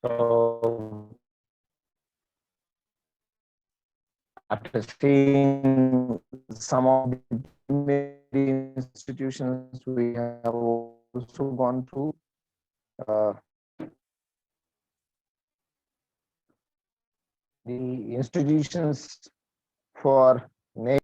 So after seeing some of the primary institutions, we have also gone through the institutions for next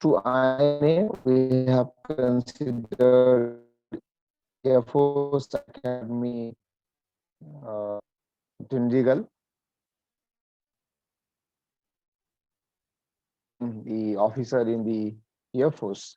to INA, we have considered Air Force Academy, Dundigal, the officer in the Air Force.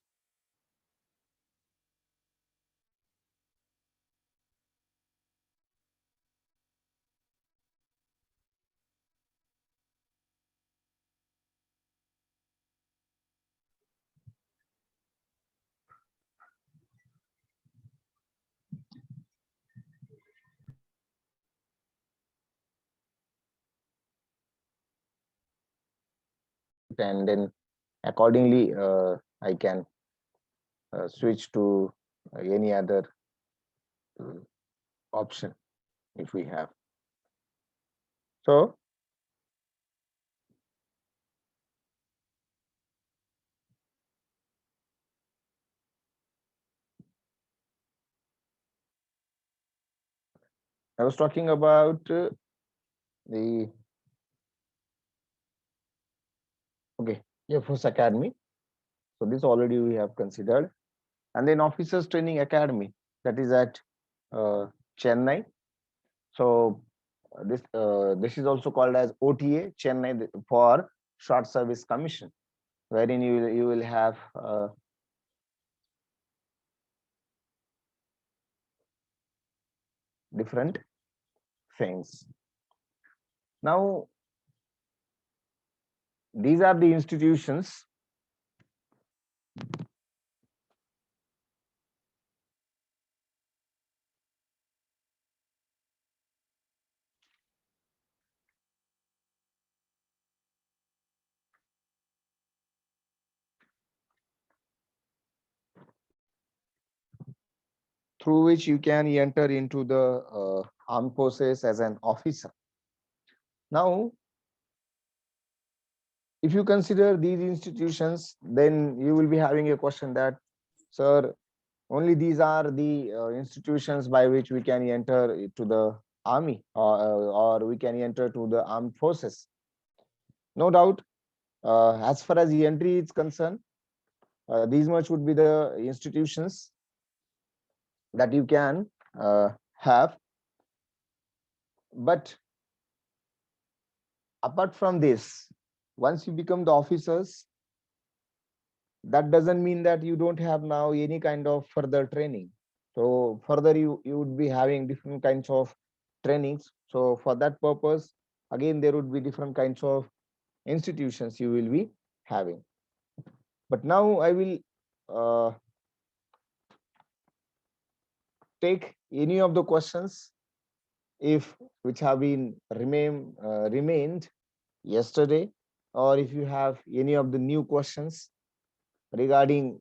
And then accordingly, I can switch to any other uh, option if we have. So I was talking about the Air Force Academy. So this already we have considered, and then Officers Training Academy, that is at Chennai. So this is also called as OTA Chennai for Short Service Commission, wherein you will have different things. Now these are the institutions through which you can enter into the armed forces as an officer. Now, if you consider these institutions, then you will be having a question that, sir, only these are the institutions by which we can enter to the army, or we can enter to the armed forces. No doubt, as far as the entry is concerned, these much would be the institutions that you can have. But apart from this, once you become the officers, that doesn't mean that you don't have now any kind of further training. So further you would be having different kinds of trainings. So for that purpose, again, there would be different kinds of institutions you will be having. But now I will take any of the questions if which have been remained yesterday, or if you have any of the new questions regarding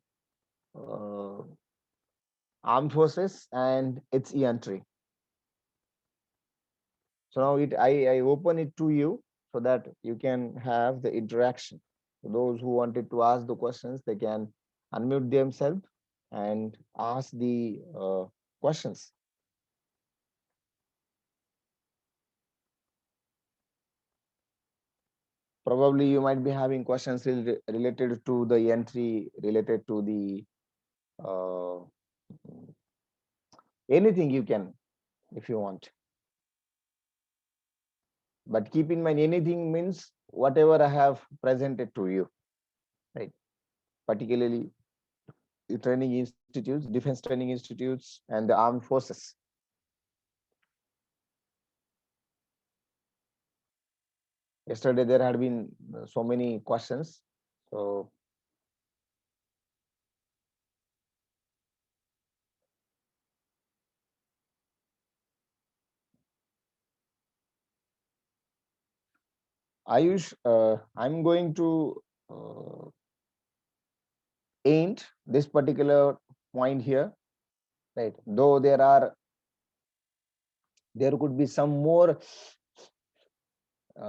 armed forces and its entry. So now I open it to you so that you can have the interaction. So those who wanted to ask the questions, they can unmute themselves and ask the questions. Probably you might be having questions related to the entry, related to the uh, anything you can, if you want. But keep in mind, anything means whatever I have presented to you, right? Particularly the training institutes, defense training institutes, and the armed forces. Yesterday there had been so many questions. So Ayush, I'm going to end this particular point here, right? Though there could be some more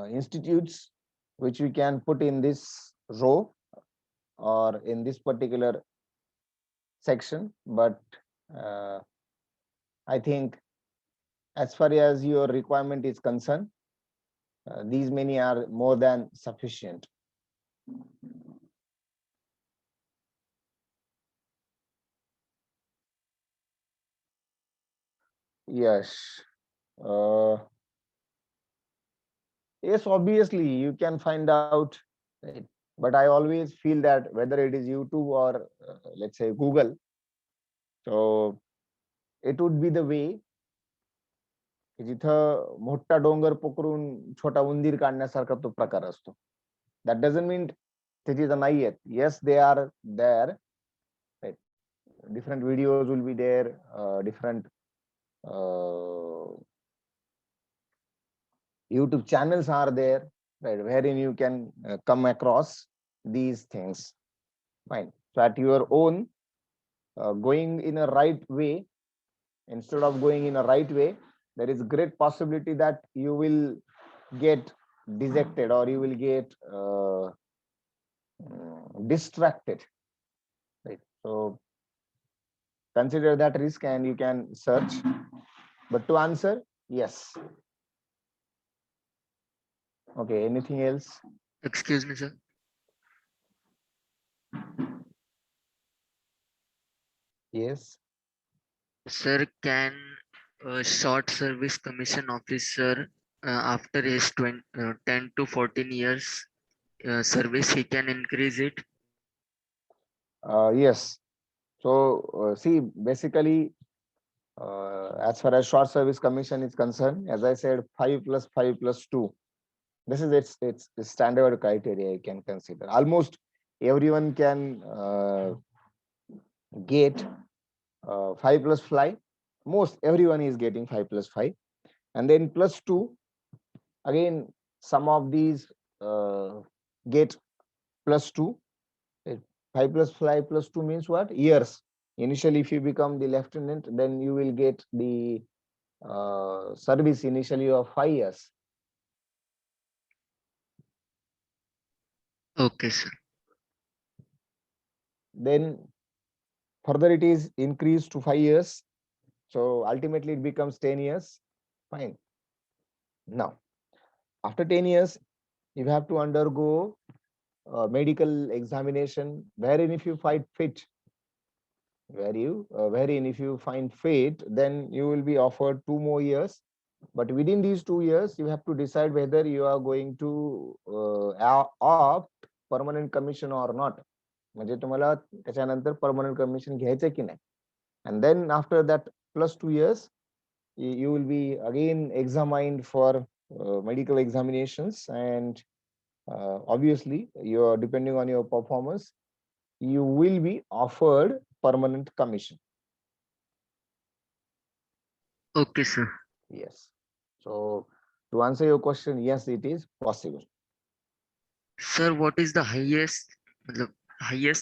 institutes which we can put in this row or in this particular section, but uh, I think as far as your requirement is concerned, these many are more than sufficient. Yes. Uh, yes, obviously you can find out, right? But I always feel that whether it is YouTube or let's say Google, so it would be the way की जिथं मोठा डोंगर पकडून छोटा उंदीर काढण्यासारखा तो प्रकार असतो. That doesn't mean ते तिथं नाही आहेत. Yes, they are there. Right? Different videos will be there. Different YouTube channels are there, right? Wherein you can come across these things. Fine. So at your own, going in a right way instead of going in a right way, there is great possibility that you will get dejected or you will get distracted, right? So consider that risk and you can search. But to answer, yes. Okay, anything else? Excuse me, sir. Yes. Sir, can a short service commission officer after his 10 to 14 years service, he can increase it? Yes. So see, basically, as far as short service commission is concerned, as I said, 5 plus 5 plus 2. This is its standard criteria you can consider. Almost everyone can get 5 plus 5. Most everyone is getting 5 plus 5. And then plus 2. Again, some of these get plus 2. 5 plus 5 plus 2 means what? Years. Initially, if you become the lieutenant, then you will get the service initially of 5 years. Okay, sir. Then further it is increased to 5 years. So ultimately it becomes 10 years. Fine. Now, after 10 years, you have to undergo medical examination, wherein if you find fit, wherein if you find fit, then you will be offered 2 more years. But within these 2 years, you have to decide whether you are going to opt permanent commission or not. म्हणजे तुम्हाला त्याच्यानंतर permanent commission घ्यायचं की नाही. And then after that plus 2 years, you will be again examined for medical examinations, and obviously you're depending on your performance, you will be offered permanent commission. Okay, sir. Yes. So to answer your question, yes, it is possible. Sir, what is the highest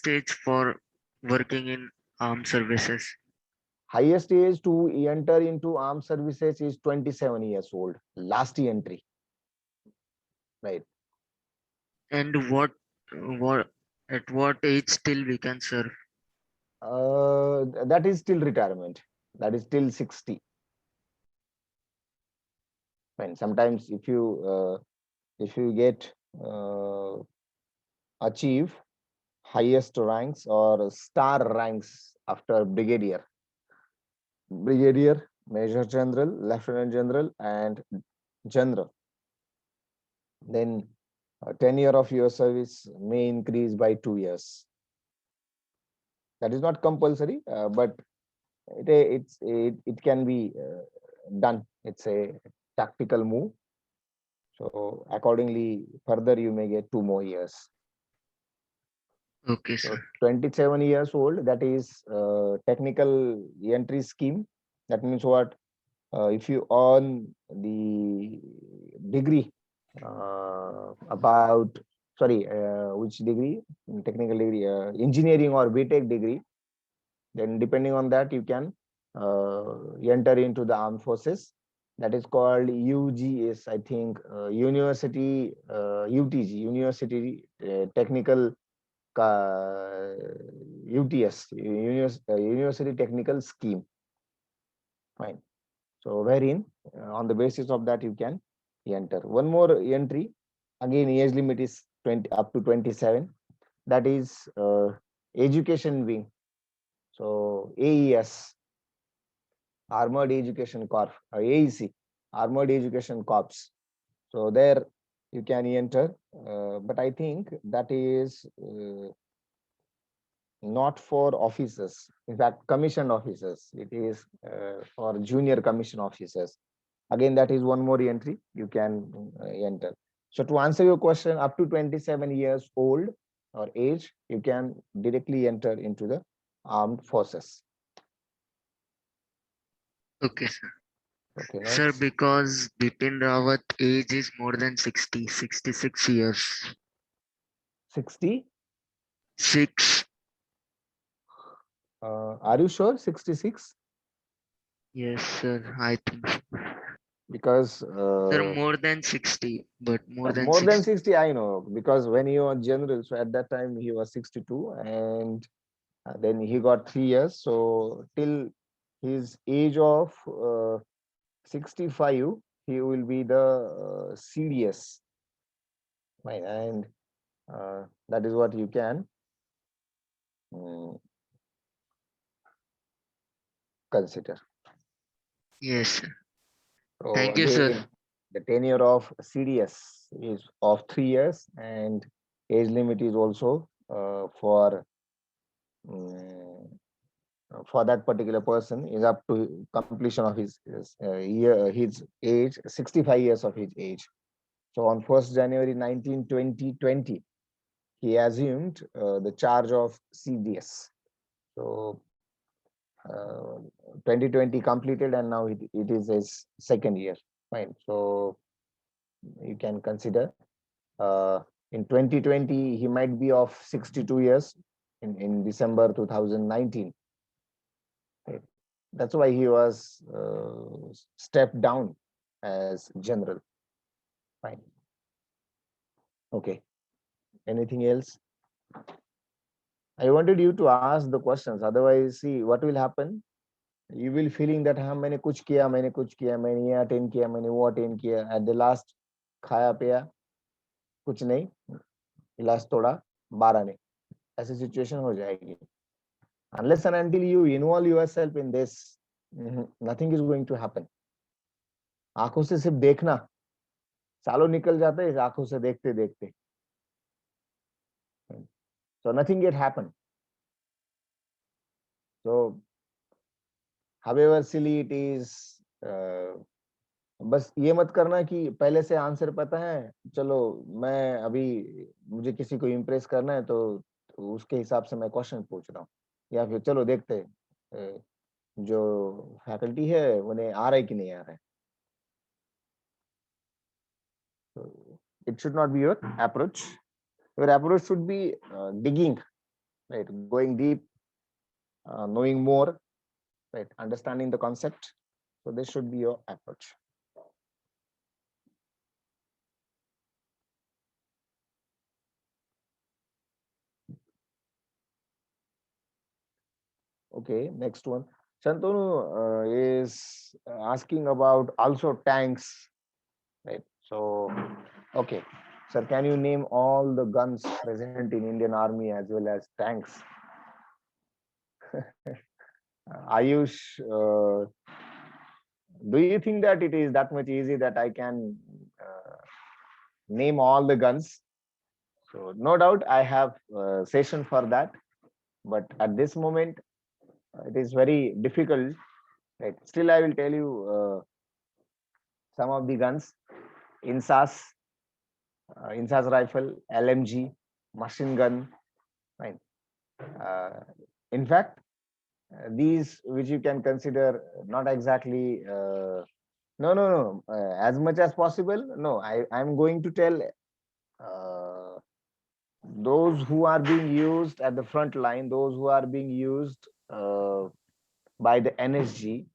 age for working in armed services? Highest age to enter into armed services is 27 years old, last entry, right? And what at what age till we can serve? That is still retirement. That is till 60. And sometimes if you get achieve highest ranks or star ranks after brigadier, major general, lieutenant general, and general, then 10 year of your service may increase by 2 years. That is not compulsory, but it can be done. It's a tactical move. So accordingly, further you may get 2 more years. Okay, So sir. 27 years old, that is technical entry scheme. That means what? If you earn the degree about, sorry, which degree? Technical degree, engineering or BTech degree, then depending on that, you can enter into the armed forces. That is called UGS, I think, University, UTG, University Technical UTS, University Technical Scheme. Fine. So wherein on the basis of that you can enter. One more entry, again age limit is 20 up to 27. That is education wing. So AES, Armored Education Corps, AEC, Armored Education Corps. So there you can enter, but I think that is not for officers. In fact, commissioned officers. It is for junior commission officers. Again, that is one more entry you can enter. So to answer your question, up to 27 years old or age, you can directly enter into the armed forces. Okay, sir. Okay, Sir, next. because Bipin Rawat age is more than 60, 66 years. 60. 6. Are you sure 66? Yes, sir. I think so. Because Sir, more than 60, but more than more than 60. 60, I know, because when he was general, so at that time he was 62, and then he got 3 years. So till his age of 65, he will be the CDS. Right, and that is what you can consider. Yes, sir. So Thank you, sir. again, the tenure of CDS is of 3 years, and age limit is also mm, for that particular person is up to completion of his age, 65 years of his age. So on 1st January 2020, he assumed the charge of CDS. So 2020 completed, and now it is his second year. Fine. So you can consider in 2020 he might be of 62 years in December 2019. Right. That's why he was stepped down as general. Fine. Okay. Anything else? I wanted you to ask the questions. Otherwise, see what will happen. You will feeling that हाँ मैंने कुछ किया, मैंने ये attend किया, मैंने वो attend किया. At the last खाया पिया कुछ नहीं, गिलास तोड़ा 12 नहीं. ऐसी सिचुएशन हो जाएगी. Unless and until you involve yourself in this, nothing is going to happen. आंखों से सिर्फ देखना, सालों निकल जाते हैं आंखों से देखते देखते. So nothing yet happened. So however silly it is, बस ये मत करना कि पहले से आंसर पता है, चलो मैं अभी मुझे किसी को इम्प्रेस करना है तो उसके हिसाब से मैं क्वेश्चन पूछ रहा हूँ, या फिर चलो देखते हैं जो फैकल्टी है उन्हें आ रहा है कि नहीं आ रहा है. It should not be your approach. Your approach should be digging, right? Going deep, knowing more, right? Understanding the concept. So this should be your approach. Okay, next one. Shantanu is asking about also tanks, right? So, okay, sir, can you name all the guns present in Indian Army as well as tanks? Ayush, do you think that it is that much easy that I can name all the guns? So no doubt I have a session for that, but at this moment it is very difficult. Right? Still, I will tell you some of the guns. INSAS, INSAS rifle, LMG, machine gun, right? In fact, these which you can consider not exactly no, as much as possible. No, I'm going to tell those who are being used at the front line, those who are being used by the NSG,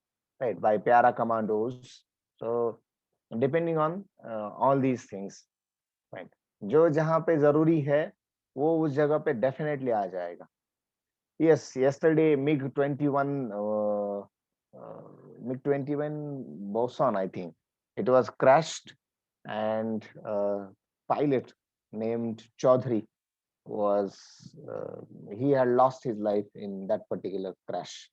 right, by para commandos. So depending on all these things, right, जो जहाँ पे जरूरी है वो उस जगह पे definitely आ जाएगा. Yes, yesterday MiG-21 MiG-21 Boson, I think it was crashed, and pilot named Chaudhary was he had lost his life in that particular crash.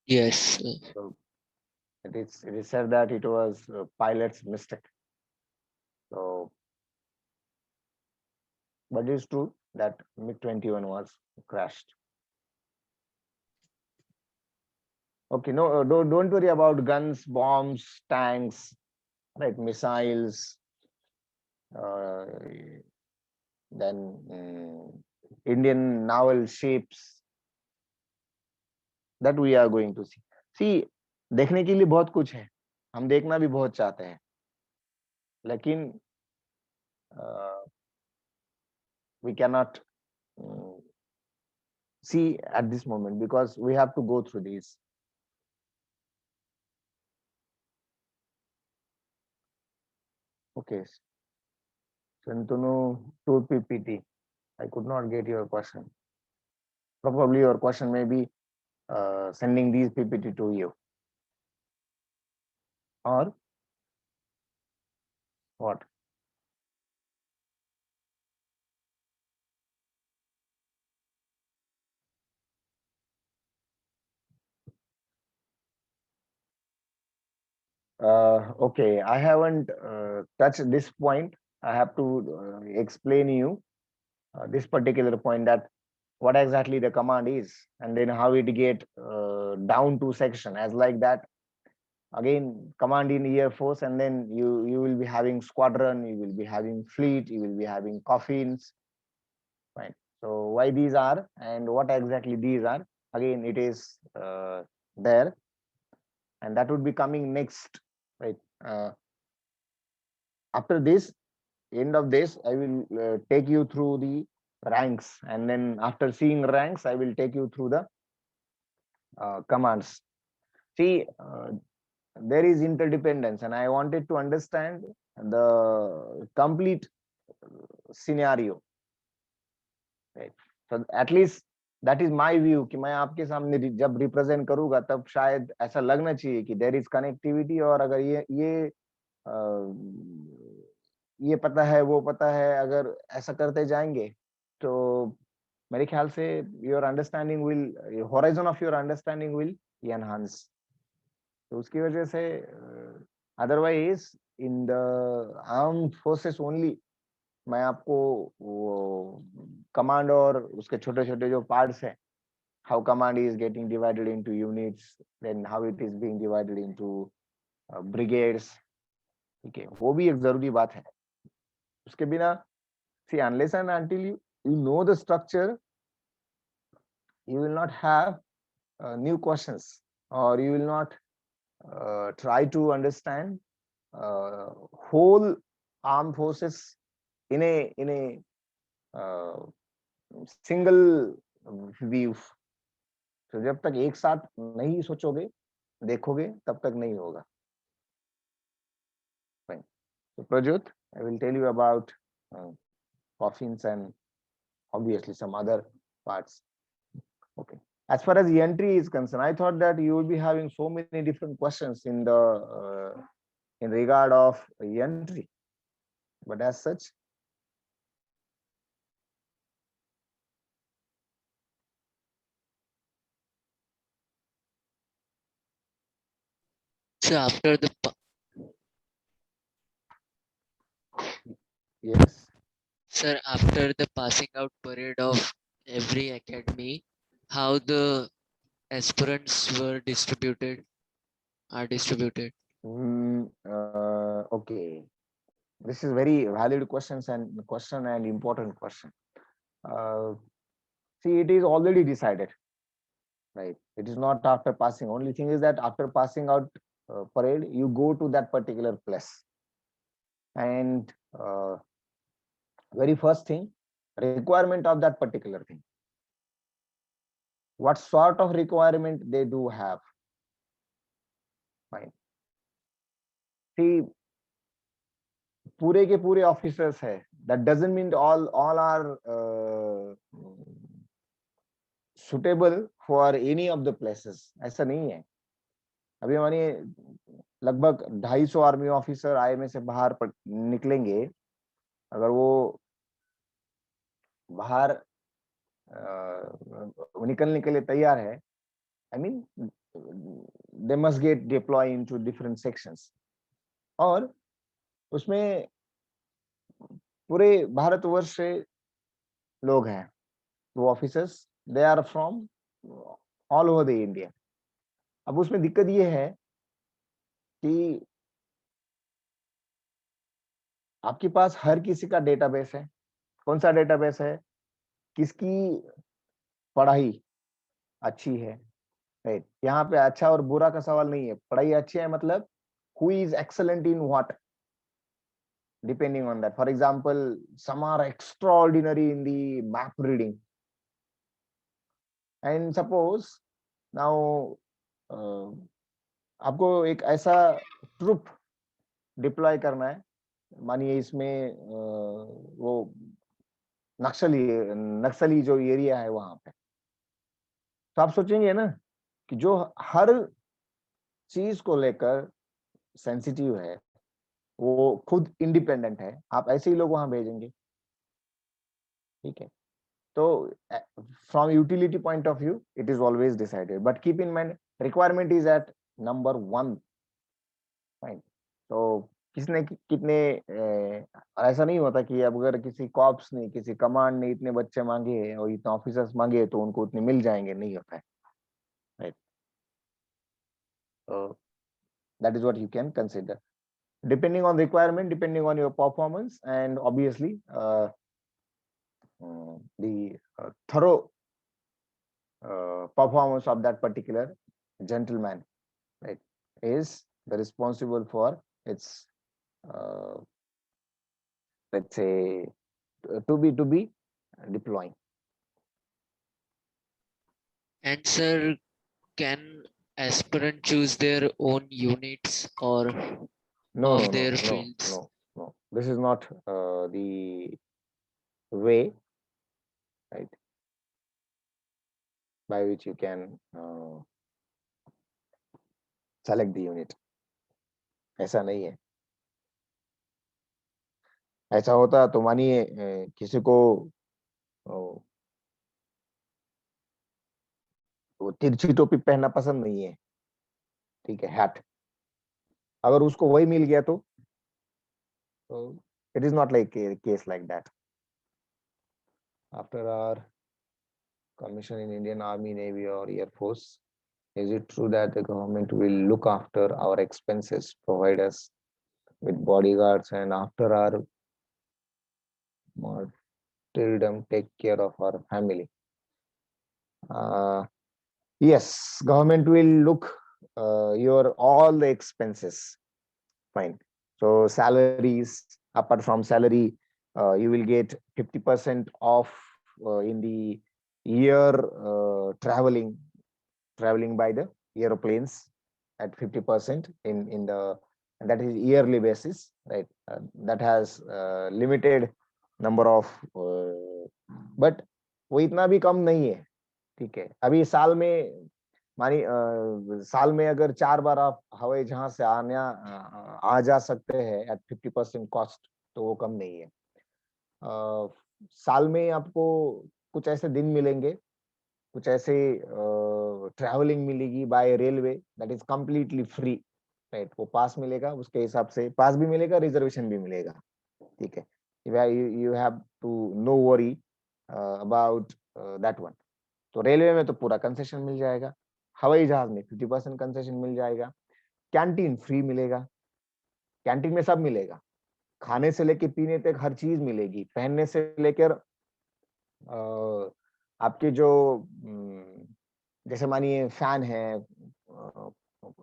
Yes, sir. So it is said that it was a pilot's mistake. So, but it's true that MiG-21 was crashed. Okay, no, don't worry about guns, bombs, tanks, right? Missiles, then Indian naval ships that we are going to see. See, देखने के लिए बहुत कुछ है, हम देखना भी बहुत चाहते हैं, लेकिन we cannot see at this moment because we have to go through these. Okay, Shantanu, 2 PPT. I could not get your question. Probably your question may be sending these PPT to you. Or what? Okay, I haven't touched this point. I have to explain you this particular point, that what exactly the command is, and then how it get down to section as like that. Again, command in Air Force, and then you will be having squadron, you will be having fleet, you will be having coffins, right? So why these are and what exactly these are, again it is there, and that would be coming next, right? After this, end of this, I will take you through the ranks, and then after seeing ranks, I will take you through the commands. See, there is interdependence, and I wanted to understand the complete scenario, right? So at least that is my view कि मैं आपके सामने जब represent करूंगा तब शायद ऐसा लगना चाहिए कि there is connectivity, और अगर ये पता है वो पता है, अगर ऐसा करते जाएंगे तो मेरे ख्याल से your understanding will, horizon of your understanding will enhance. तो उसकी वजह से otherwise in the arm forces only मैं आपको वो कमांड और उसके छोटे छोटे जो पार्ट्स हैं, how command is getting divided into units, then how it is being divided into brigades, ठीक है, वो भी एक जरूरी बात है. उसके बिना see unless and until you know the structure, you will not have new questions, or you will not try to understand whole armed forces in a single view. तो जब तक एक साथ नहीं सोचोगे देखोगे तब तक नहीं होगा. Fine. So Prajot, I will tell you about coffins and obviously some other parts. Okay. As far as the entry is concerned, I thought that you will be having so many different questions in the in regard of entry, but as such, So after the yes, sir, after the passing out parade of every academy, how the aspirants were distributed? are distributed? Okay, this is very valid question and important question. Uh, See, it is already decided, right? It is not after passing. Only thing is that after passing out parade, you go to that particular place, and very first thing, requirement of that particular thing. What sort of requirement they do have? Fine. See, पूरे के पूरे officers है. That doesn't mean all are suitable for any of the places. ऐसा नहीं है. अभी हमारी लगभग 250 आर्मी ऑफिसर आईएमए से बाहर निकलेंगे. अगर वो बाहर निकलने के लिए तैयार है, I mean, they must get deployed into different sections. और उसमें पूरे भारतवर्ष से लोग हैं, वो officers, they are from all over the India. अब उसमें दिक्कत ये है कि आपके पास हर किसी का डेटाबेस है. कौन सा डेटाबेस है? किसकी पढ़ाई अच्छी है, राइट? यहाँ पे अच्छा और बुरा का सवाल नहीं है. पढ़ाई अच्छी है मतलब who is excellent in what, depending on that. For example, some are extraordinary in the map reading, and suppose now आपको एक ऐसा ट्रुप डिप्लॉय करना है. मानिए इसमें वो नक्सली जो एरिया है वहां पे, तो आप सोचेंगे ना कि जो हर चीज को लेकर सेंसिटिव है, वो खुद इंडिपेंडेंट है, आप ऐसे ही लोग वहां भेजेंगे, ठीक है? तो from utility point of view it is always decided, but keep in mind requirement is at number 1. Fine. तो किसने कितने ऐसा नहीं होता कि अब अगर किसी कॉप्स ने, किसी कमांड ने इतने बच्चे मांगे हैं और इतने ऑफिसर्स मांगे हैं तो उनको उतने मिल जाएंगे, नहीं होता है, राइट? तो that is what you can consider, depending on requirement, depending on your performance, and obviously the thorough performance of that particular gentleman, right, is the responsible for its let's say to be deploying. And sir, can aspirant choose their own units or No, of no, no, their no, fields? no, no. This is not the way, right, by which you can select the unit. ऐसा नहीं है. ऐसा होता तो मानिए किसी को वो तिरछी टोपी पहनना पसंद नहीं है, ठीक है, हैट. अगर उसको वही मिल गया तो it is not like case like that. After our commission in Indian Army, Navy or Air Force, is it true that the government will look after our expenses, provide us with bodyguards, and after our martyrdom take care of our family? Yes, government will look your all the expenses. Fine. So salaries, apart from salary, you will get 50% off in the year traveling by the aeroplanes at 50% in the, and that is yearly basis, right? That has limited number of but वो इतना भी कम नहीं है, ठीक है? अभी साल में मानी साल में अगर 4 बार आप हवाई जहाज से आ जा सकते हैं एट 50% कॉस्ट, तो वो कम नहीं है. साल में आपको कुछ ऐसे दिन मिलेंगे, कुछ ऐसे ट्रैवलिंग मिलेगी by railway, that is completely free, right? वो पास मिलेगा, उसके हिसाब से पास भी मिलेगा, रिजर्वेशन भी मिलेगा, ठीक है? You have to no worry about that one. तो रेलवे में तो पूरा कंसेशन मिल जाएगा, हवाई जहाज में 50% कंसेशन मिल जाएगा, कैंटीन फ्री मिलेगा, कैंटीन में सब मिलेगा, खाने से लेके पीने तक हर चीज मिलेगी, पहनने से लेकर आपके जो जैसे मानिए फैन है,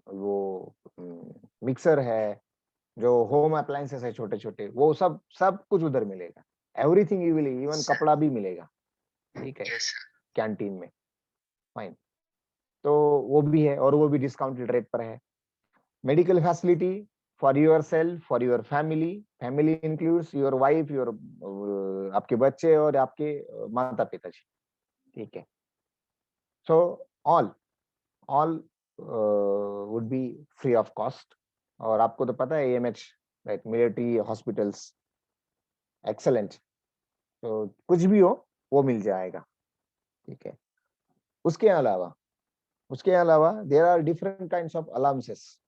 वो मिक्सर है, जो होम अप्लायंसेस है छोटे छोटे, वो सब सब कुछ उधर मिलेगा, everything you will, even sir. कपड़ा भी मिलेगा, ठीक है, Yes, sir. कैंटीन में। फाइन, तो वो भी है और वो भी डिस्काउंटेड रेट पर है। Medical facility for your self, for your family, family includes your wife, your आपके बच्चे और आपके माता पिताजी, ठीक है। So all all would be free of cost. और आपको तो पता है AMH, right, military hospitals, excellent, तो कुछ भी हो वो मिल जाएगा, ठीक है। उसके अलावा there are different kinds of allowances,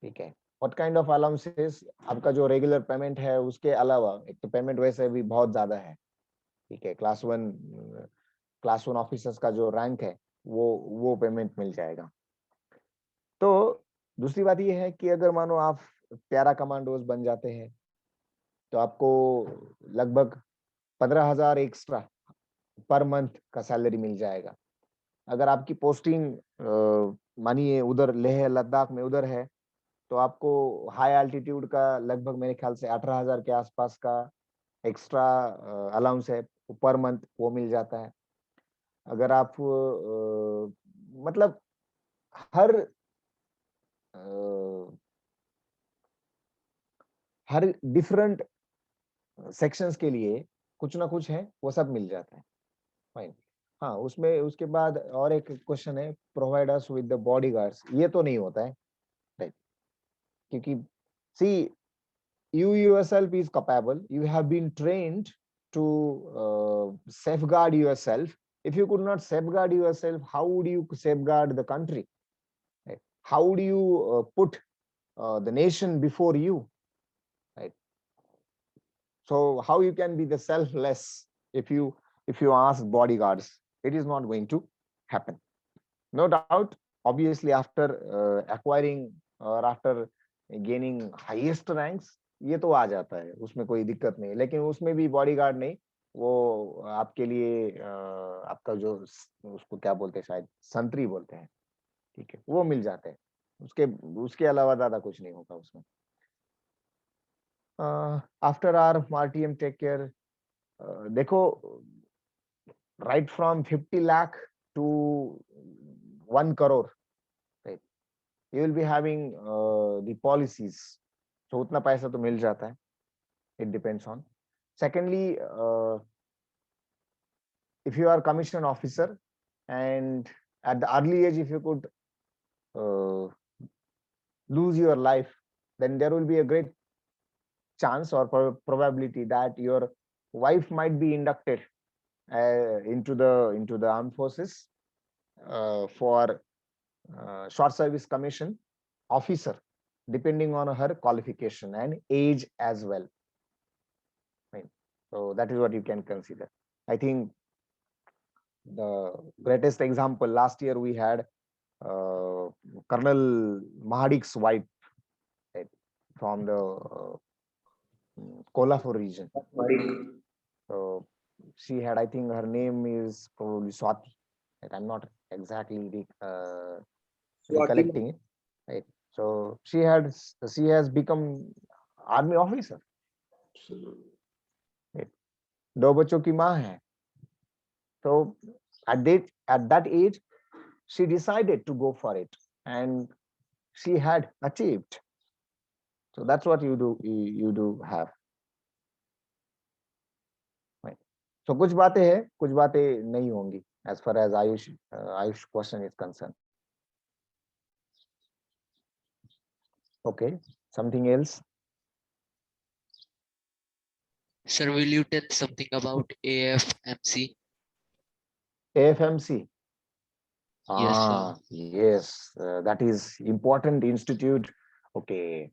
ठीक है। व्हाट काइंड ऑफ अलाउंसेस, आपका जो रेगुलर पेमेंट है उसके अलावा, एक तो पेमेंट वैसे भी बहुत ज्यादा है, ठीक है, क्लास वन ऑफिसर्स का जो रैंक है वो पेमेंट मिल जाएगा। तो दूसरी बात ये है कि अगर मानो आप प्यारा कमांडोज बन जाते हैं तो आपको लगभग 15,000 एक्स्ट्रा पर मंथ का सैलरी मिल जाएगा। अगर आपकी पोस्टिंग मानिए उधर लेह लद्दाख में उधर है तो आपको हाई एल्टीट्यूड का लगभग मेरे ख्याल से 18,000 के आसपास का एक्स्ट्रा अलाउंस है पर मंथ, वो मिल जाता है। अगर आप मतलब हर हर डिफरेंट सेक्शंस के लिए कुछ ना कुछ है, वो सब मिल जाता है। फाइन, हाँ, उसमें उसके बाद और एक क्वेश्चन है, provide us with the bodyguards, ये तो नहीं होता है, राइट, क्योंकि सी you yourself is capable, you have been trained to safeguard yourself. If you could not safeguard yourself, how would you safeguard the country, right? How would you put the nation before you, right? So how you can be the selfless if you ask bodyguards, it is not going to happen, no doubt. Obviously after acquiring or after gaining highest ranks ये तो आ जाता है, उसमें कोई दिक्कत नहीं, लेकिन उसमें भी बॉडीगार्ड नहीं, वो आपके लिए आपका जो उसको क्या बोलते हैं, शायद संतरी बोलते हैं, ठीक है, वो मिल जाते हैं। उसके उसके अलावा ज्यादा कुछ नहीं होता उसमें। After R RTM take care, देखो, right from 50 lakh to 1 crore, you will be having the policies, so उतना पैसा तो मिल जाता है, it depends on। secondly, if you are commissioned officer and at the early age if you could uh, lose your life, then there will be a great chance or probability that your wife might be inducted into the armed forces for short service commission officer, depending on her qualification and age as well, right? So that is what you can consider. I think the greatest example last year we had Colonel Mahadik's wife, right, from the Kolhapur region. So she had, I think her name is probably Swati, right? I'm not exactly recollecting it, right? So she has become army officer, right? 2 बच्चों की माँ है, so at that age she decided to go for it and she had achieved. So that's what you do have, right? So कुछ बातें हैं, कुछ बातें नहीं होंगी as far as Ayush question is concerned. Okay, something else? Sir, will you tell something about AFMC? AFMC. Yes, sir. Yes, that is important institute. Okay,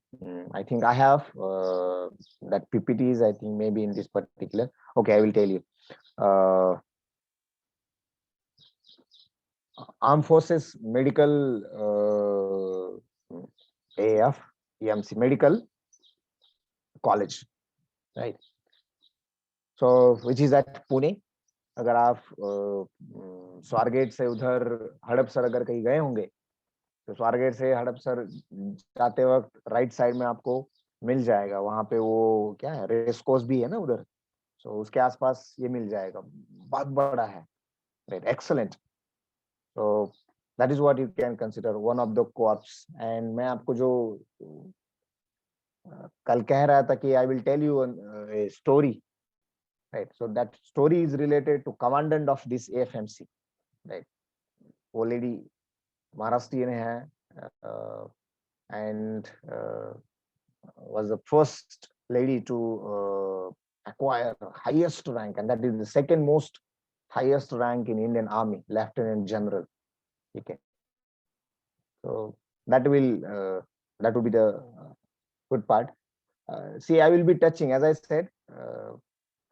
I think I have that PPTs, I think maybe in this particular. Okay, I will tell you. Armed Forces Medical AFEMC Medical College, right? So which is at Pune. अगर आप स्वारगेट से उधर हड़पसर अगर कहीं गए होंगे तो स्वारगेट से हड़पसर जाते वक्त राइट साइड में आपको मिल जाएगा, वहां पे वो क्या है, रेस कोर्स भी है ना उधर, so उसके आसपास ये मिल जाएगा, बहुत बड़ा है, राइट, एक्सलेंट। तो that is what you can consider one of the coops. And मैं आपको जो कल कह रहा था कि I will tell you a story, right, so that story is related to commandant of this AFMC, right. वो लेडी महाराष्ट्रियन है, and was the first lady to acquire highest rank, and that is the second most highest rank in Indian Army, Lieutenant General. Okay, so that will be the good part. See, I will be touching, as I said,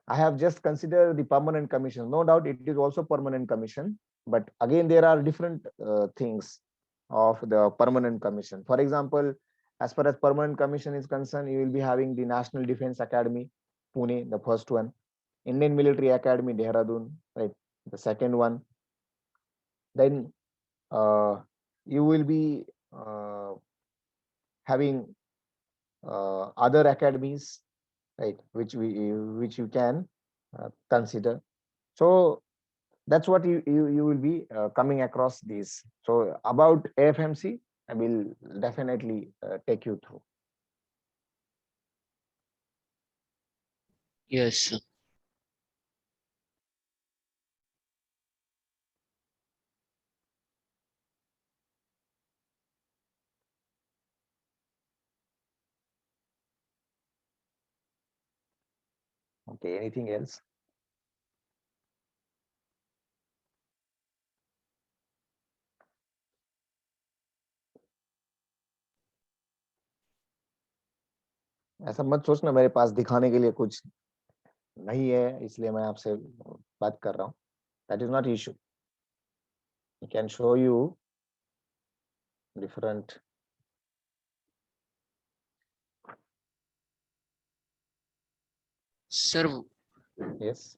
I have just considered the permanent commission. No doubt it is also permanent commission, but again there are different things of the permanent commission. For example, as far as permanent commission is concerned, you will be having the National Defense Academy, Pune, the first one, Indian Military Academy, Dehradun, right, the second one. Then you will be having other academies, right, which you can consider. So that's what you will be coming across these. So about AFMC, I will definitely take you through. Yes, sir. Okay, anything else? ऐसा मत सोचना मेरे पास दिखाने के लिए कुछ नहीं है इसलिए मैं आपसे बात कर रहा हूँ. That is not issue. I can show you different. Sir, Yes.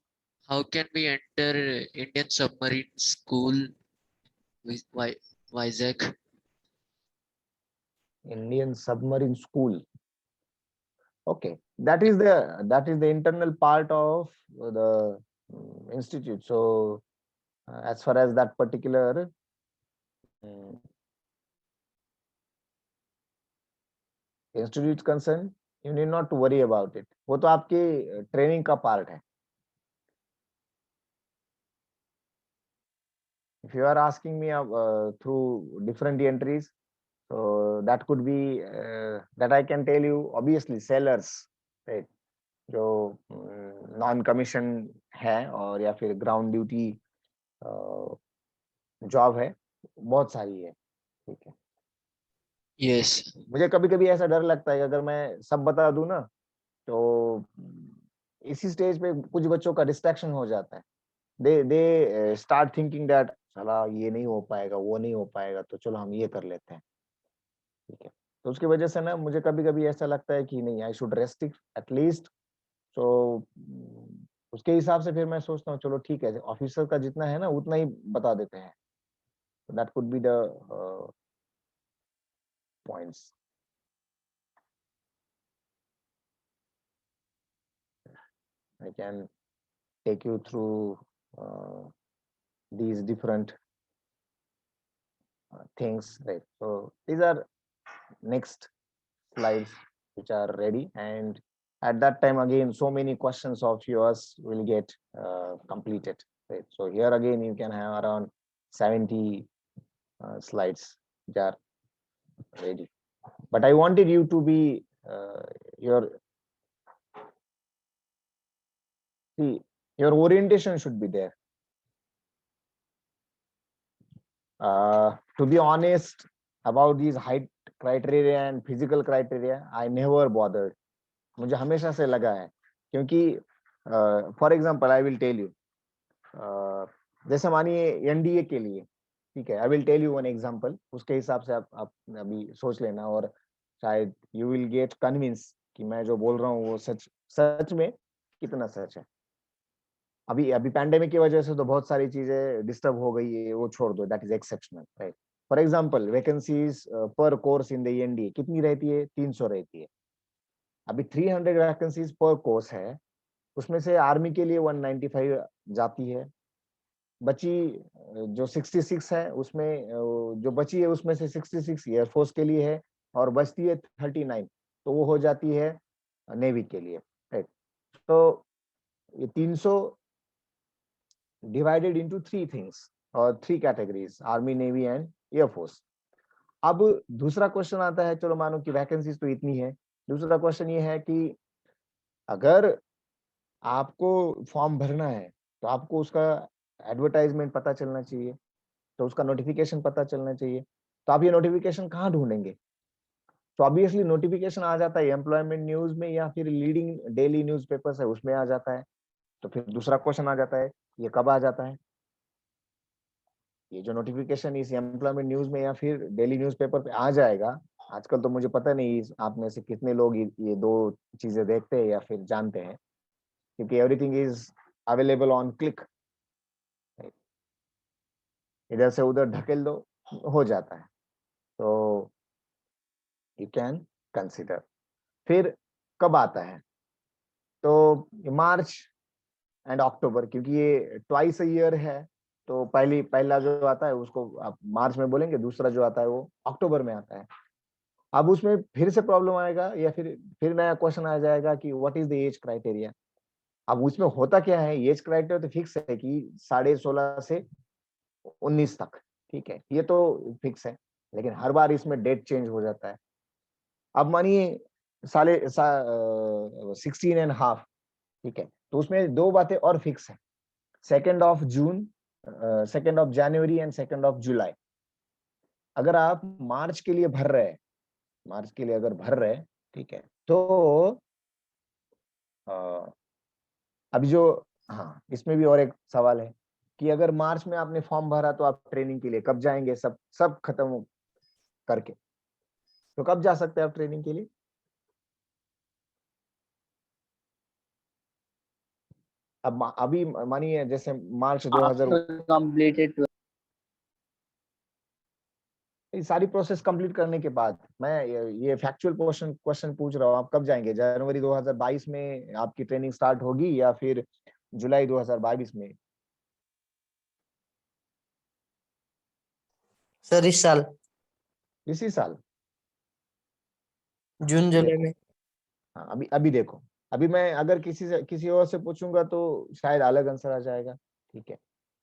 how can we enter Indian submarine school with Vizag? Indian Submarine School. Okay, that is the internal part of the institute. So as far as that particular institute is concerned, you need not to worry about it. वो तो आपके training का part है. If you are asking me through different entries, so that could be that I can tell you obviously sellers, right, जो non commission है और या फिर ग्राउंड ड्यूटी जॉब है, बहुत सारी है. ठीक है. Yes. मुझे कभी कभी ऐसा डर लगता है कि अगर मैं सब बता दूं ना तो इसी स्टेज पे कुछ बच्चों का डिस्ट्रैक्शन हो जाता है. दे स्टार्ट थिंकिंग दैट साला ये नहीं हो पाएगा, वो नहीं हो पाएगा, तो चलो हम ये कर लेते हैं. ठीक है. तो उसकी वजह से ना मुझे कभी कभी ऐसा लगता है कि नहीं, आई शुड रेस्ट्रिक्ट एटलीस्ट. तो उसके हिसाब से फिर मैं सोचता हूँ चलो ठीक है, ऑफिसर का जितना है ना उतना ही बता देते हैं. That could be the points. I can take you through these different things, right? So these are next slides which are ready, and at that time again so many questions of yours will get completed, right? So here again you can have around 70 slides which are ready, but I wanted you to be your orientation should be there. To be honest about these height criteria and physical criteria, I never bothered. मुझे हमेशा से लगा है क्योंकि for example I will tell you, जैसे मानिए NDA के लिए, ठीक है, I will tell you one example, उसके हिसाब से आप अभी सोच लेना. और शायद यू विल गेट कन्विंस कि मैं जो बोल रहा हूँ वो सच सच में कितना सच है। अभी अभी पैंडेमिक की वजह से तो बहुत सारी चीजें डिस्टर्ब हो गई है, वो छोड़ दो, that is exceptional, right. For example vacancies पर कोर्स इन द एनडीए कितनी रहती है, 300 रहती है। अभी 300 वैकेंसीज पर कोर्स है, उसमें से आर्मी के लिए 195 जाती है, बची जो 66 है उसमें जो बची है उसमें से 66 एयरफोर्स के लिए है, और बचती है 39, तो वो हो जाती है नेवी के लिए, राइट। तो ये 300 डिवाइडेड इनटू थ्री थिंग्स और three categories, army, navy and air force. अब दूसरा क्वेश्चन आता है, चलो मानो कि वैकेंसीज तो इतनी है, दूसरा क्वेश्चन ये है कि अगर आपको फॉर्म भरना है तो आपको उसका एडवर्टाइजमेंट पता चलना चाहिए, तो उसका नोटिफिकेशन पता चलना चाहिए। तो आप ये नोटिफिकेशन कहाँ ढूंढेंगे? तो ऑब्वियसली नोटिफिकेशन आ जाता है एम्प्लॉयमेंट न्यूज में या फिर लीडिंग डेली न्यूज़पेपर्स है उसमें आ जाता है। तो फिर दूसरा क्वेश्चन आ जाता है, ये कब आ जाता है? ये जो नोटिफिकेशन इस एम्प्लॉयमेंट न्यूज में या फिर डेली न्यूज़पेपर पे आ जाएगा, आजकल तो मुझे पता नहीं आप में से कितने लोग ये दो चीजें देखते हैं या फिर जानते हैं, क्योंकि everything is available on click, इधर से उधर ढकेल दो हो जाता है। तो यू कैन कंसिडर। फिर कब आता है? तो मार्च एंड अक्टूबर, क्योंकि ये ट्वाइस अ ईयर है, तो पहला जो आता है उसको आप मार्च में बोलेंगे, दूसरा जो आता है वो अक्टूबर में आता है। अब उसमें फिर से प्रॉब्लम आएगा या फिर नया क्वेश्चन आ जाएगा कि what is the age criteria. अब उसमें होता क्या है, एज क्राइटेरिया तो फिक्स है कि 16.5 से 19 तक, ठीक है, ये तो फिक्स है, लेकिन हर बार इसमें डेट चेंज हो जाता है। अब मानिए 16.5, ठीक है, तो उसमें दो बातें और फिक्स है, 2 जून, 2 जनवरी एंड 2 जुलाई। अगर आप मार्च के लिए भर रहे हैं, मार्च के लिए अगर भर रहे हैं, ठीक है, तो अभी जो, हाँ, इसमें भी और एक सवाल है कि अगर मार्च में आपने फॉर्म भरा तो आप ट्रेनिंग के लिए कब जाएंगे, सब सब खत्म करके, तो कब जा सकते हैं आप ट्रेनिंग के लिए? अब अभी मानिए जैसे मार्च 2000, after completed ये सारी प्रोसेस कंप्लीट करने के बाद, मैं ये फैक्चुअल क्वेश्चन क्वेश्चन पूछ रहा हूँ, आप कब जाएंगे? जनवरी 2022 में आपकी ट्रेनिंग स्टार्ट होगी या फिर जुलाई 2022 में? सर इस साल इसी साल? जून जुलाई देखो, में। हाँ, अभी अभी देखो, अभी मैं अगर किसी और से पूछूंगा तो शायद अलग आंसर आ जाएगा, ठीक है।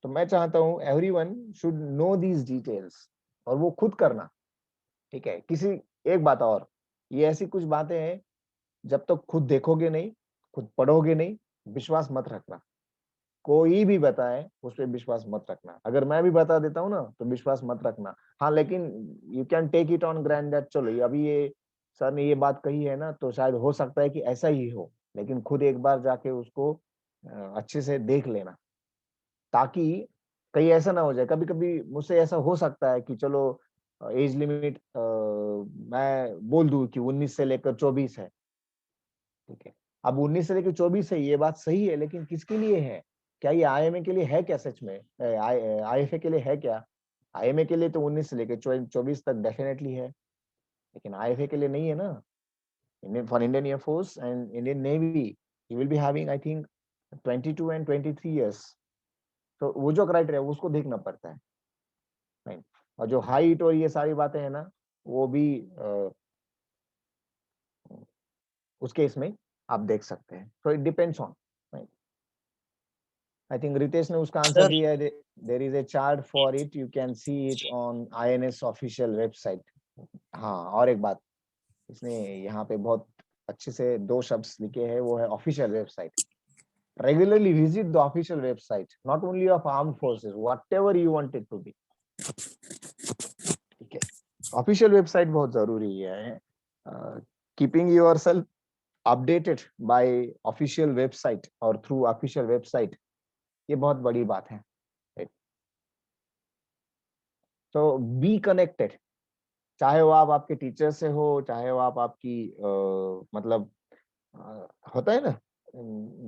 तो मैं चाहता हूँ everyone should know these details, और वो खुद करना, ठीक है। एक बात और, ये ऐसी कुछ बातें हैं जब तक खुद देखोगे नहीं, खुद पढ़ोगे नहीं, विश्वास मत रखना। कोई भी बताए उस पर विश्वास मत रखना, अगर मैं भी बता देता हूँ ना तो विश्वास मत रखना। हाँ, लेकिन you can take it on ground that चलो अभी ये सर ने ये बात कही है ना, तो शायद हो सकता है कि ऐसा ही हो, लेकिन खुद एक बार जाके उसको अच्छे से देख लेना, ताकि कहीं ऐसा ना हो जाए। कभी कभी मुझसे ऐसा हो सकता है कि चलो एज लिमिट मैं बोल दूं कि 19 से लेकर 24 है, ठीक है। अब 19 से लेकर 24 है, ये बात सही है, लेकिन किसके लिए है? क्या ये आईएमए के लिए है क्या सच में? आईएफए के लिए है क्या? आईएमए के लिए तो 19 से लेकर 24 तक डेफिनेटली है, लेकिन आईएफए के लिए नहीं है ना। Indian for Indian air force and Indian navy you will be having I think 22 and 23 years. तो वो जो क्राइटेरिया उसको देखना पड़ता है, राइट। और जो हाइट और ये सारी बातें हैं ना, वो भी उसके इसमें आप देख सकते हैं, तो it depends on, right. I think Ritesh ने उसका आंसर सर दिया है। There is a chart for it, you can see it on INS official website. हाँ, और एक बात, इसने यहाँ पे बहुत अच्छे से दो शब्द लिखे हैं, वो है official website. Regularly visit the official website, not only of arm forces, whatever you want it to be, ठीक है। ऑफिशियल वेबसाइट बहुत जरूरी है। Keeping yourself updated by official website और थ्रू ऑफिशियल वेबसाइट, ये बहुत बड़ी बात है। तो बी कनेक्टेड, चाहे वो आप आपके टीचर से हो, चाहे वो आप आपकी मतलब होता है ना,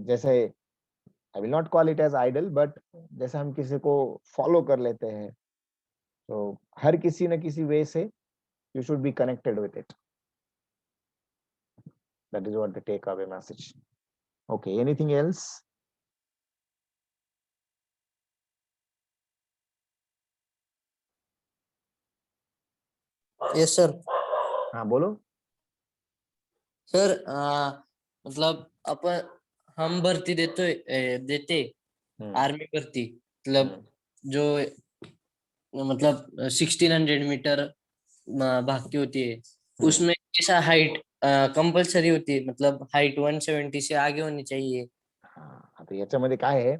जैसे I will not call it as idle, but जैसे हम किसी को फॉलो कर लेते हैं, तो हर किसी न किसी वे से you should be connected with it. That is what the takeaway message. Okay, anything else? Yes sir. हाँ बोलो. सर मतलब अपन हम भरती देते हम्म, आर्मी भरती, मतलब हम्म, जो मतलब 1600 मीटर भाग की होती है, उसमें ऐसा हाइट कंपल्सरी होती है, मतलब हाइट 170 से आगे होनी चाहिए. हाँ, आता याच्यामध्ये काय आहे,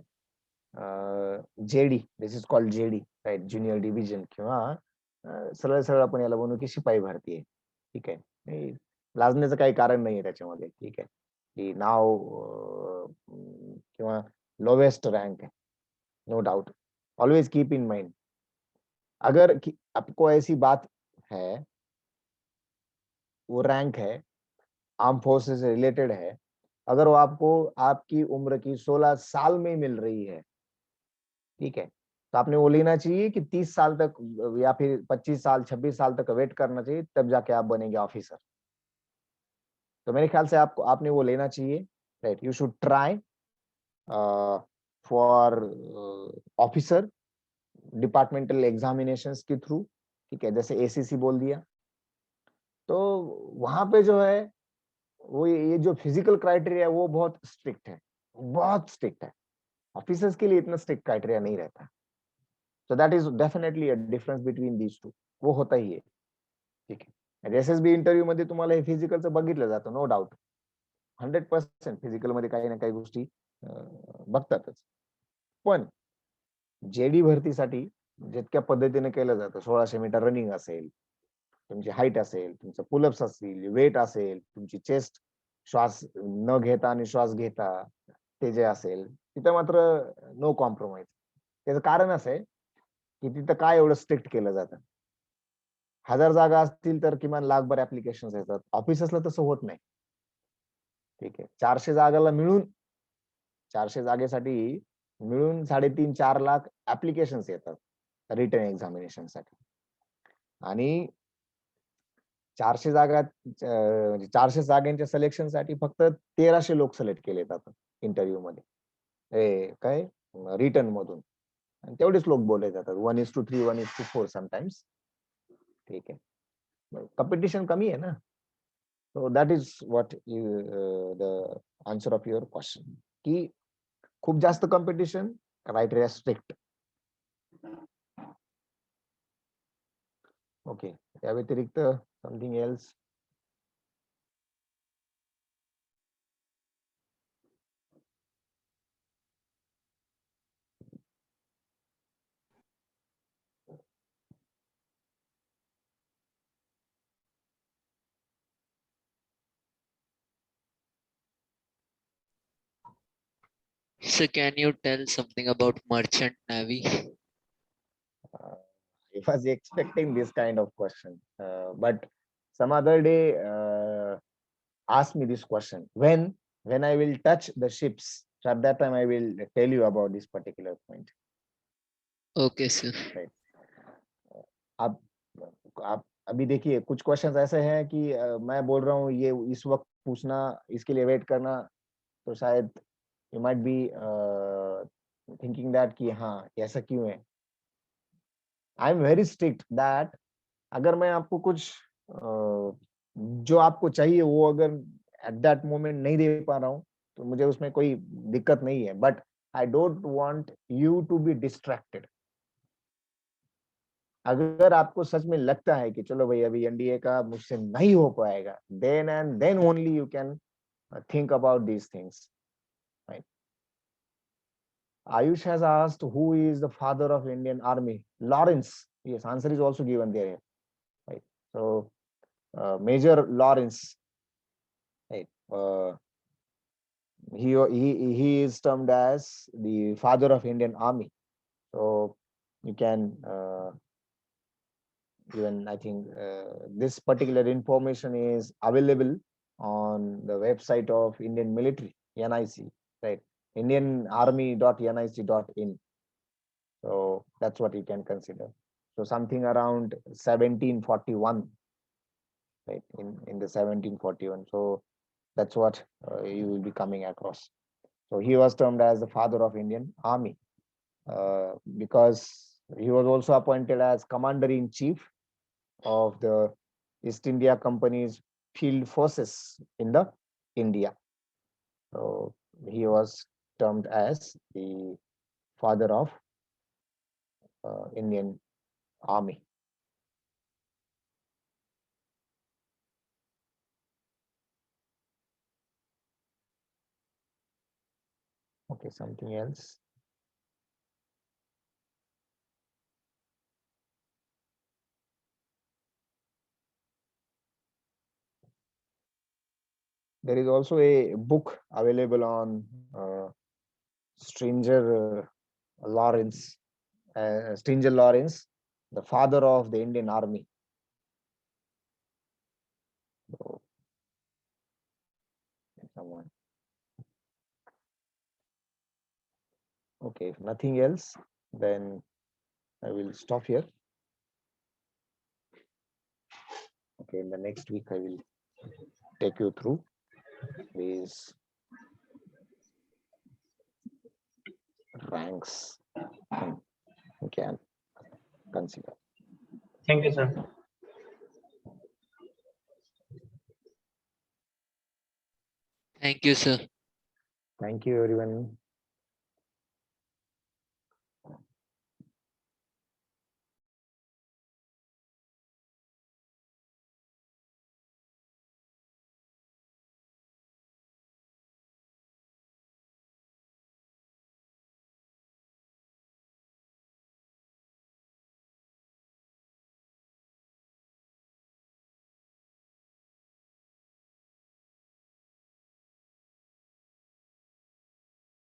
JD, this is called JD, right, junior division, किंवा सरळ सरळ आपण याला म्हणू की शिपाई भरती आहे. ठीक आहे, लाजण्याचं काही कारण नाहीये त्याच्यामध्ये. ठीक आहे, की नाव किंवा लोवेस्ट रँक आहे, no doubt. Always keep in mind, अगर आपको ऐसी बात है, वो रैंक है, आर्म फोर्सेस से रिलेटेड है, अगर वो आपको आपकी उम्र की 16 साल में मिल रही है, ठीक है, तो आपने वो लेना चाहिए कि 30 साल तक या फिर 25 साल 26 साल तक वेट करना चाहिए, तब जाके आप बनेंगे ऑफिसर. तो मेरे ख्याल से आपको आपने वो लेना चाहिए. Right, you should try for officer departmental examinations के थ्रू. ठीक है, जैसे एसीसी बोल दिया, तो वहां पे जो है वो ये जो फिजिकल क्राइटेरिया है वो बहुत स्ट्रिक्ट है, बहुत स्ट्रिक्ट है. ऑफिसर्स के लिए इतना स्ट्रिक्ट क्राइटेरिया नहीं रहता. So that is definitely a difference between these two. वो होता ही है. ठीक आहे, एसएसबी इंटरव्ह्यू मध्ये तुम्हाला हे फिजिकलचं बघितलं जातं, नो डाऊट. 100% फिजिकल मध्ये काही ना काही गोष्टी बघतातच. पण जेडी भरतीसाठी जितक्या पद्धतीने केलं जातं, 1600 मीटर रनिंग असेल, तुमची हाईट असेल, तुमचं पुलअप्स असतील, वेट असेल, तुमची चेस्ट, श्वास न घेता आणि श्वास घेता ते जे असेल, तिथं मात्र नो कॉम्प्रोमाइज. त्याचं कारण असं आहे की तिथं काय एवढं स्ट्रिक्ट केलं जातं. 1000 जागा असतील तर किमान लाखभर ऍप्लिकेशन येतात. ऑफिसर्सला तसं होत नाही. ठीक आहे, 400 जागाला मिळून, 400 जागेसाठी मिळून 3.5-4 लाख ऍप्लिकेशन्स येतात रिटर्न एक्झामिनेशन साठी. आणि 400 जागा, म्हणजे 400 जागांच्या सिलेक्शन साठी फक्त 1300 लोक सिलेक्ट केले जातात इंटरव्ह्यू मध्ये, काय रिटर्न मधून. आणि तेवढेच लोक बोलले जातात, 1:3, 1:4 समटाइम्स. ठीक आहे, कॉम्पिटिशन कमी आहे ना. So that is what the answer of your question, की खूप जास्त कॉम्पिटिशन, क्रायटेरिया स्ट्रिक्ट. ओके, त्या व्यतिरिक्त something else? So can you tell something about merchant navy? I was expecting this kind of question, but some other day ask me this question. When I will touch the ships, so at that time I will tell you about this particular point. Okay, sir. Right. आप आप अभी देखिए, कुछ questions ऐसे हैं कि मैं बोल रहा हूँ ये इस वक्त पूछना, इसके लिए वेट करना, तो शायद you might be thinking that कि हाँ ऐसा क्यों है. I am very strict that अगर मैं आपको कुछ जो आपको चाहिए वो अगर एट दैट मोमेंट नहीं दे पा रहा हूँ, तो मुझे उसमें कोई दिक्कत नहीं है. But I don't want you to be distracted. अगर आपको सच में लगता है कि चलो भाई अभी एनडीए का मुझसे नहीं हो पाएगा, then and then only you can think about these things, right? Ayush has asked who is the father of Indian Army. Lawrence. Yes, answer is also given there, right? So Major Lawrence, right? He is termed as the father of Indian Army. So you can even I think this particular information is available on the website of Indian military, NIC, right? indianarmy.nic.in. So that's what you can consider. So something around 1741, right? In the 1741. So that's what you will be coming across. So he was termed as the father of Indian Army because he was also appointed as commander-in-chief of the East India Company's field forces in the India. So he was termed as the father of Indian Army. Okay, something else. There is also a book available on Stranger Lawrence, Stranger Lawrence, the father of the Indian Army. So, someone. Okay, if nothing else, then I will stop here. Okay, in the next week, I will take you through these ranks you can consider. Thank you, sir. Thank you, sir. Thank you, everyone.